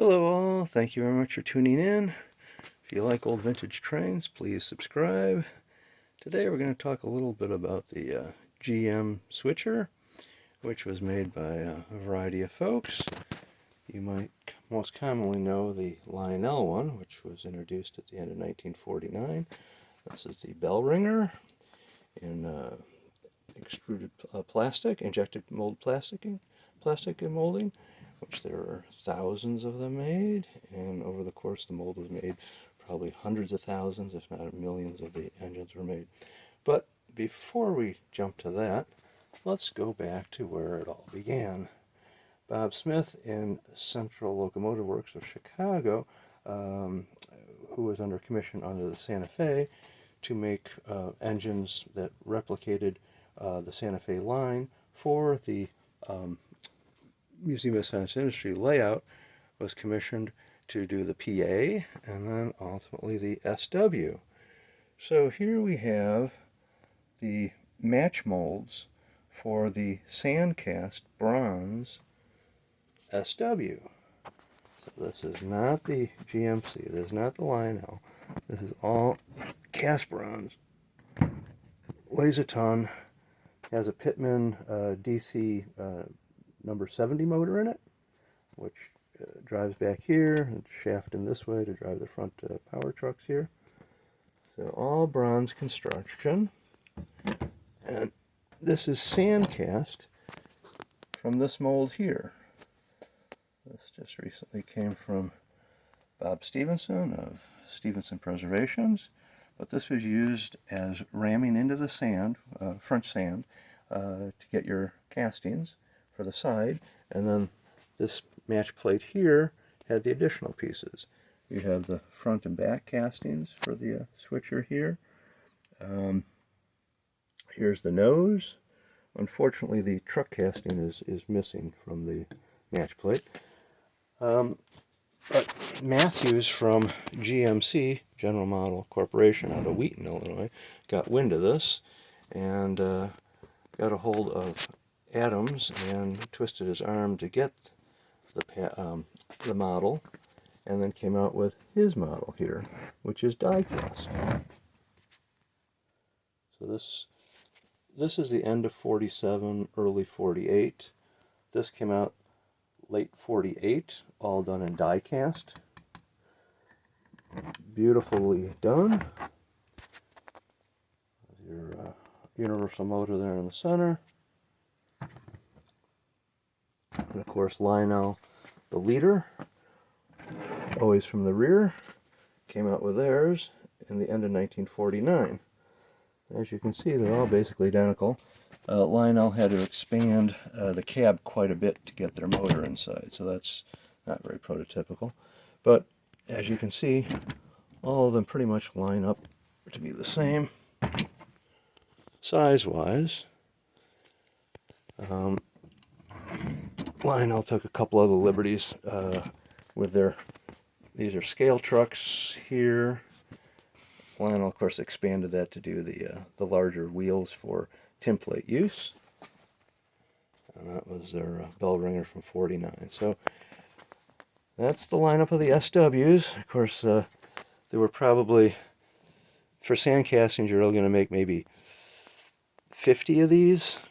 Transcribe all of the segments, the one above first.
Hello all, thank you very much for tuning in. If you like old vintage trains, please subscribe. Today we're going to talk a little bit about the GM switcher, which was made by a variety of folks. You might most commonly know the Lionel one, which was introduced at the end of 1949. This is the bell ringer in extruded plastic, injected mold plastic molding, which there are thousands of them made, and over the course the mold was made, probably hundreds of thousands, if not millions of the engines were made. But before we jump to that, let's go back to where it all began. Bob Smith in Central Locomotive Works of Chicago, who was under commission under the Santa Fe to make engines that replicated the Santa Fe line for the Museum of Science and Industry layout, was commissioned to do the PA and then ultimately the SW. So here we have the match molds for the sandcast bronze SW. So this is not the GMC, this is not the Lionel, this is all cast bronze. Weighs a ton, has a Pitman DC number 70 motor in it, which drives back here, and shaft in this way to drive the front power trucks here. So all bronze construction. And this is sand cast from this mold here. This just recently came from Bob Stevenson of Stevenson Preservations, but this was used as ramming into the sand, French sand, to get your castings for the side, and then this match plate here had the additional pieces. You have the front and back castings for the switcher here. Here's the nose. Unfortunately, the truck casting is missing from the match plate. But Matthews from GMC, General Model Corporation out of Wheaton, Illinois, got wind of this and got a hold of Adams and twisted his arm to get the model, and then came out with his model here, which is die cast. So this is the end of 47, early 48. This came out late 48, all done in die cast. Beautifully done. There's your universal motor there in the center. And of course Lionel, the leader, always from the rear, came out with theirs in the end of 1949. As you can see, they're all basically identical. Lionel had to expand the cab quite a bit to get their motor inside, so that's not very prototypical. But as you can see, all of them pretty much line up to be the same size-wise. Lionel took a couple other liberties with these are scale trucks here. Lionel, of course, expanded that to do the larger wheels for tinplate use. And that was their bell ringer from 49. So that's the lineup of the SWs. Of course, they were probably, for sand castings, you're really going to make maybe 50 of these.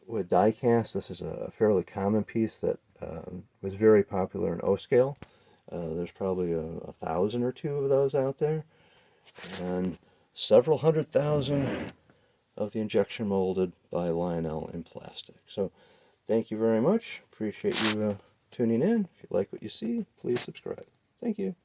With die cast, this is a fairly common piece that was very popular in O-scale. There's probably 1,000 or 2 of those out there, and several 100,000 of the injection molded by Lionel in plastic. So thank you very much. Appreciate you tuning in. If you like what you see, please subscribe. Thank you.